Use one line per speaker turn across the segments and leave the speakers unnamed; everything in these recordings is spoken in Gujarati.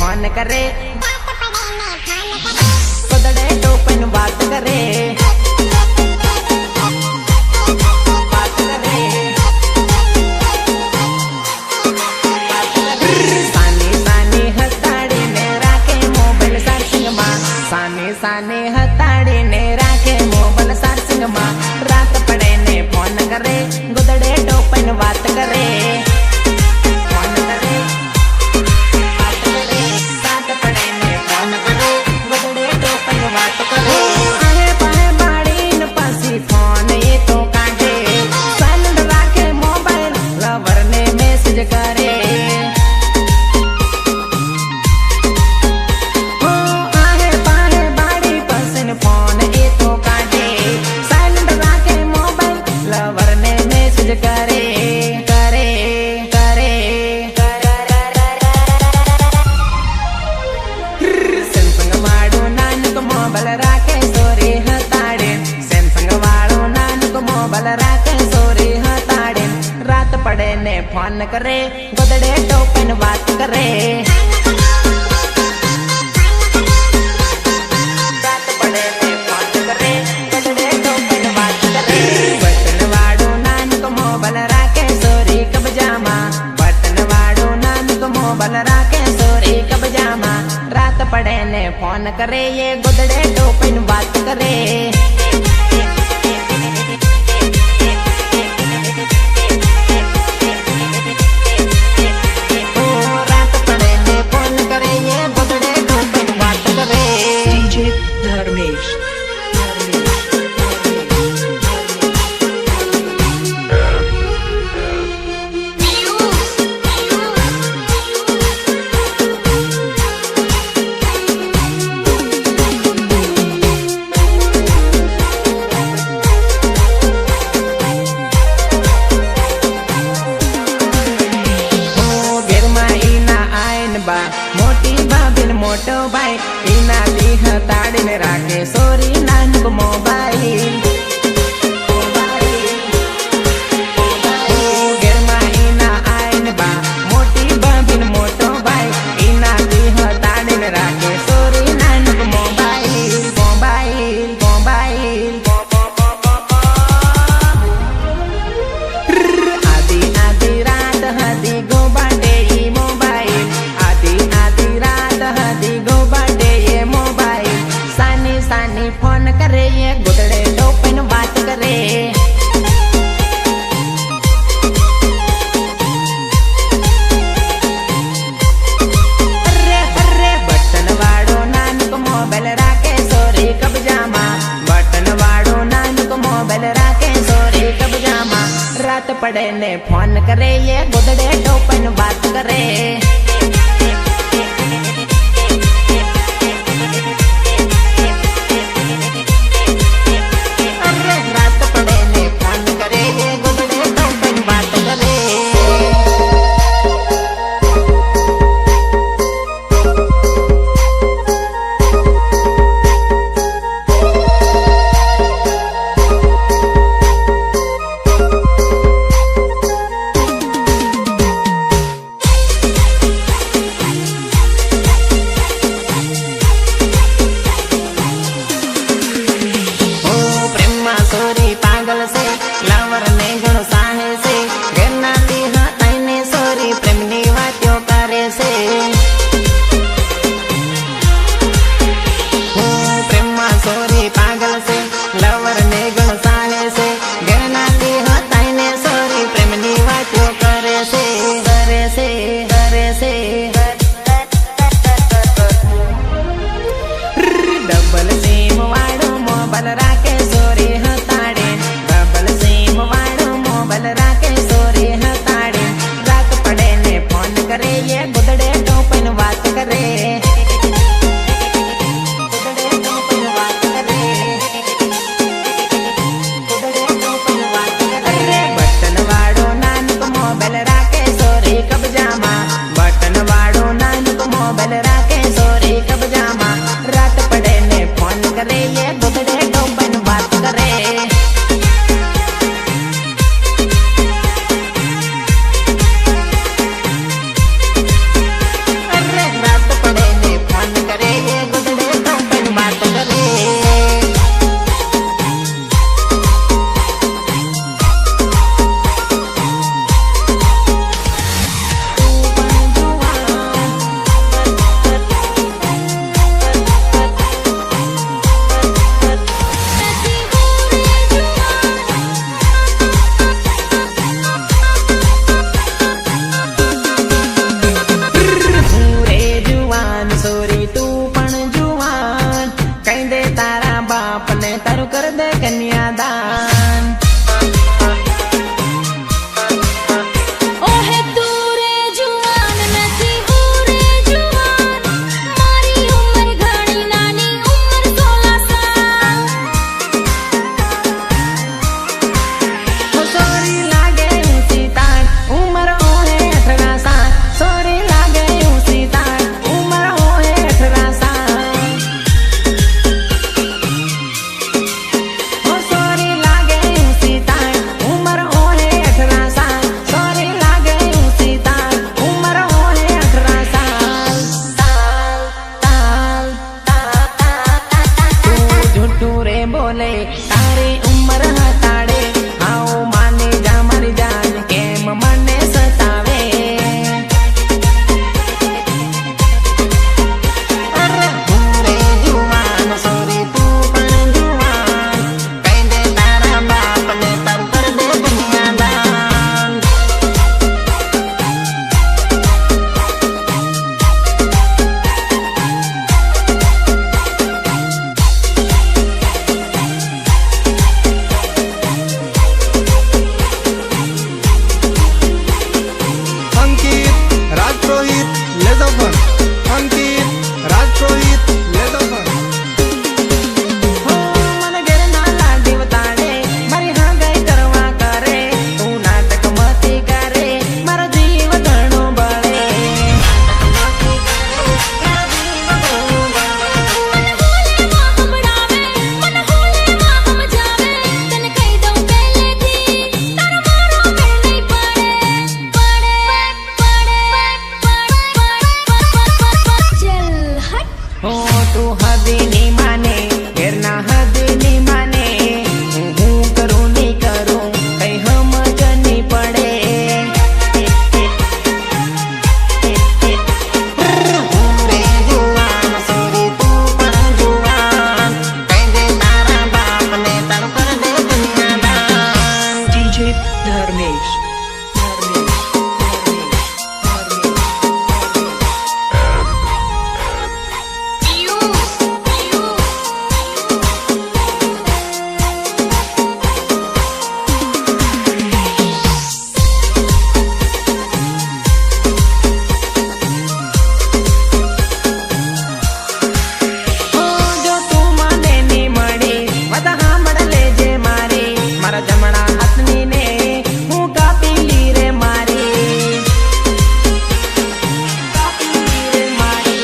फोन करे गोदड़े टोपन बात करे साने हताड़े ने राखे मोबाइल चार्जिंग में रात पड़े ने फोन करे गोदड़े टोपन बात करे फोन करे बात करे रात पड़े ने फोन करे गोदड़े टोपन बात करे आहे पाए बाड़ी न पासी फोन ये तो काटे साइलेंट राखे मोबाइल लवर ने मैसेज करे करे करे करे सैमसंग वाड़ो नानक मोबाइल राखे सोरी हताड़े सैमसंग वाड़ो नानक मोबाइल राखे सोरी हताड़े रात पड़े ने फोन करे गोदड़े टोपन बात करे रात पड़े ने फोन करे गोदड़े टोपन बात करे बटन वाड़ो मोबाइल राखे सोरी कबजामा बटन वाड़ो नानक मोबाइल राखे सोरी कबजामा रात पड़े ने फोन करे ये गोदड़े टोपन बात करे रात पड़े ने फोन करे ये गोदड़े टोपन बात करे
DJ धर्मेश
मोटी भाभी मोटो भाई इना दी हताड़ी ने राखे सोरी नानक मोबाइल मोटी भाभी मोटो भाई इना दी हताड़ी ने राखे सोरी नानक मोबाइल मोबाइल मोबाइल आधी आधी रात हदी गो बाटे मोबाइल ये मोबाइल सानी सानी फोन करे ये गोदड़े टोपन बात करे अरे अरे बटन वाड़ो नानक मोबाइल राखे सोरी कबजामा बटन वाड़ो नानक मोबाइल राखे सोरी कबजामा रात पड़े ने फोन करे ये गोदड़े टोपन बात करे તું હદી ની માને ઘેરના હદી ની માને હું કરું નહીં કરું કઈ સમજ નહીં પડે
DJ Dharmesh.
જો તું મને નહીં મળી વાત સાંભળ લેજે મારી મારા જમણા હાથની ને હું કાપી લી રે મારી કાપી લી રે મારી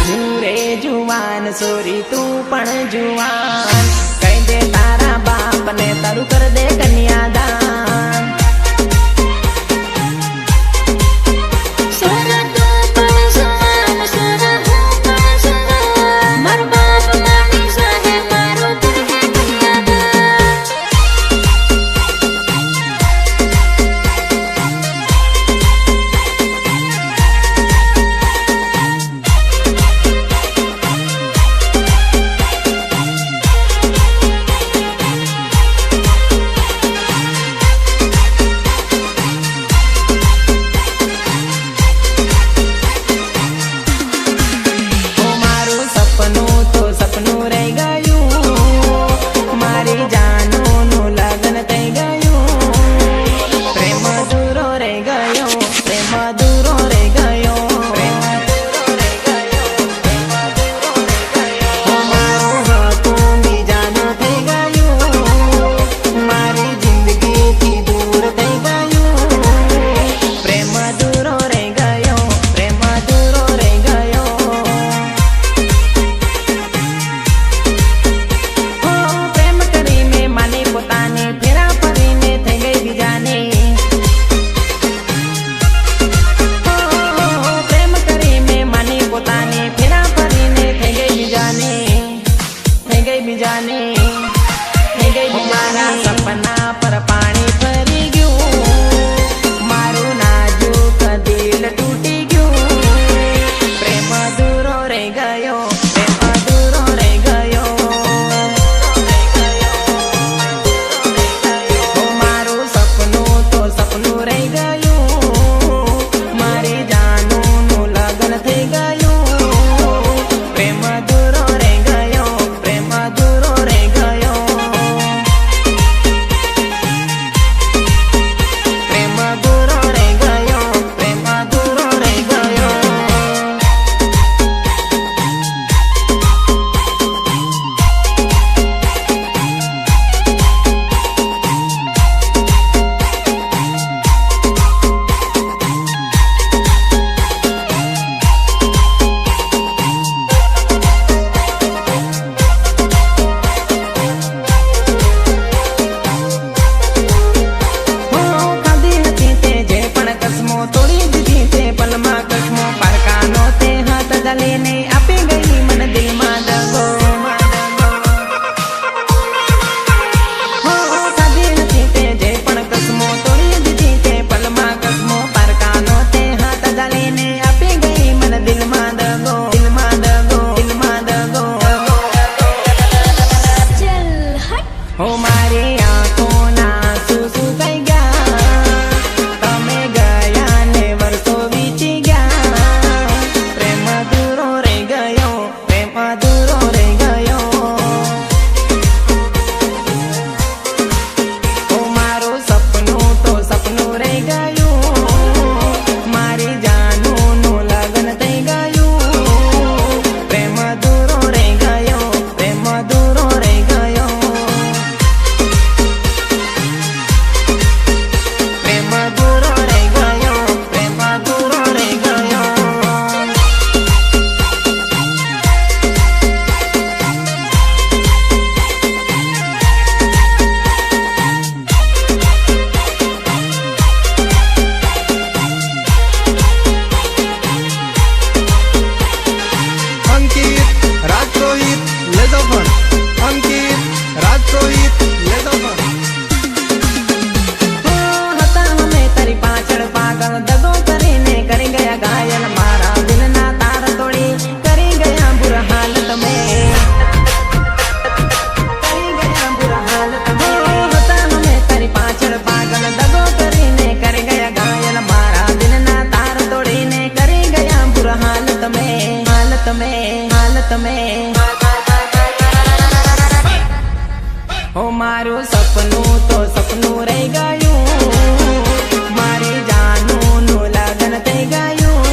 હું રે જુવાન સોરી તું પણ જુવાન કહી દે તારા બાપ ને તારું કર દે કન્યાદાન સપનું રહી ગયું મારી જાનોનું લગ્ન થઈ ગયું પ્રેમ દૂરો રહી ગયો પ્રેમ દૂરો રહી ગયો મારું હતું બીજાનું થઈ ગયું મારી જિંદગીથી દૂર થઈ ગયું પ્રેમ દૂરો રહી ગયો પ્રેમ દૂરો રહી ગયો પ્રેમ કરીને માની પોતાને ફેરા ફરીને થઈ ગઈ બીજાને પ્રેમ કરીને માની પોતાને ફેરા ફરીને થઈ ગઈ બીજાને થઈ ગઈ બીજાને થઈ ગઈ મારા સપના પર પાણી ફરી ગયું મારું નાજુક દિલ તૂટી ગયું પ્રેમ દૂરો રહી ગયો પ્રેમ દૂરો રહી ગયો મારું સપનું તો સપનું રહી ગયું મારી જાનોનું લગ્ન થઈ ગયું પ્રેમ દૂરો રહી ગયો પ્રેમ દૂરો રહી ગયો પ્રેમ દૂરો રહી ગયો પ્રેમ દૂરો રહી ગયો ખાધી હતી તે જે પણ કસમો તોડી દીધી તે પલમાં કસમો પારકાનો તે હાથ જલીને આપી ગઈ મને દિલમાં દગો ખાધી હતી તે જે પણ કસમો તોડી દીધી તે પલમાં કસમો પારકાનો તે હાથ જલીને આપી ગઈ મને દિલમાં દગો દિલમાં દગો દિલમાં દગો હો મારી આંખોના સુસુ થઈ ગયા તમે ગયા ને વર્ષો વીતી ગયા પ્રેમ દૂરો રહી ગયો પ્રેમ દૂરો રહી ગયો મારું સપનું તો સપનું રહી ગયું મારી જાનોનું લગ્ન થઈ ગયું પ્રેમ દૂરો રહી ગયો પ્રેમ દૂરો રહી ગયો પ્રેમ દૂરો રહી ગયો પ્રેમ દૂરો રહી ગયો ગમે. ઓ મારું સપનું તો સપનું રહી ગયું, મારી જાનુનું લગ્ન થઈ ગયું.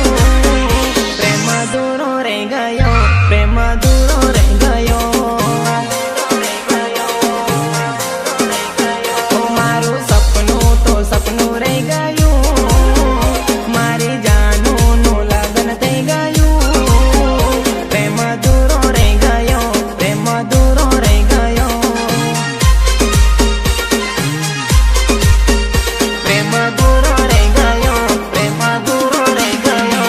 પ્રેમ દૂરો રહી ગયો, પ્રેમ દૂરો રહી ગયો. ઓ મારું સપનું તો સપનું રહી ગયું, મારી જાનુનું લગ્ન થઈ ગયું. પ્રેમ દૂરો રહી ગયો, પ્રેમ દૂરો રહી ગયો. પ્રેમ દૂરો રહી ગયો, પ્રેમ દૂરો રહી ગયો.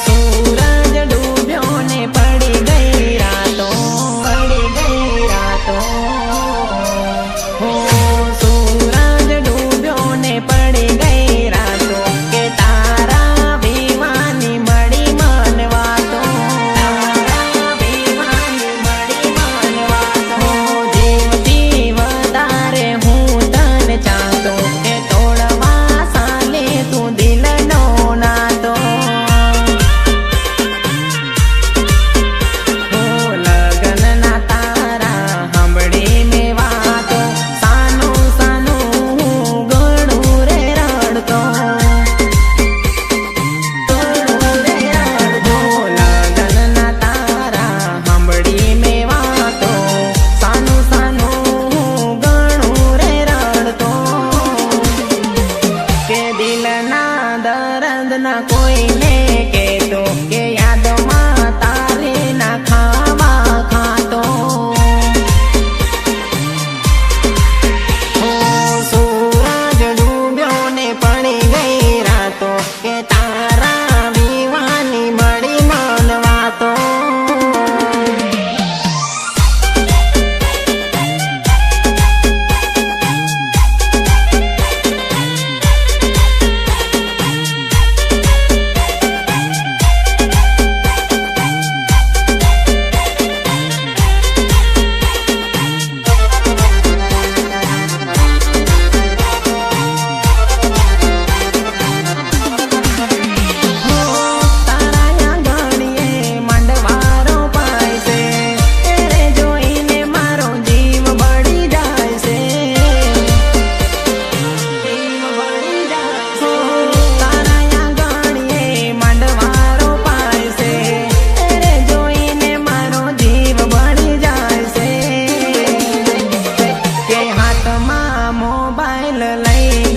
સૂરજ ડૂબ્યો ને પડી ગઈ રાતો, પડી ગઈ રાતો. સૂરજ ડૂબ્યો ને પડી ગઈ રાતો, કે તારા વિવાની મળી મન વાતો, તારા વિવાની મળી મન વાતો. જીવથી વધારે હું તને ચાહતો, કે તોડવા સાલે તું દિલનો નાતો. લગ્નના તારા સાંભળીને વાતો, સાનું સાનું હું ગળું રે રડતો, ગળું રે રડતો. લગ્નના તારા સાંભળીને વાતો, સાનું સાનું હું ગળું રે રડતો. કે દિલના દર્દના કોઈને કહેતો, કે યાદમાં તારે ના ખાવા ખાતો. સૂરજ ડૂબ્યો ને પડી ગઈ રાતો, કે તારા વિવાની મળી મન વાતો. તારા આંગણીએ માંડવારો પાય છે, એને જોઈને મારો જીવ બળી જાય છે, જીવ બળી જાય છે. તારા આંગણીએ માંડવારો પાય છે, એને જોઈને મારો જીવ બળી જાય છે. કે હાથમાં મોબાઈલ લઈ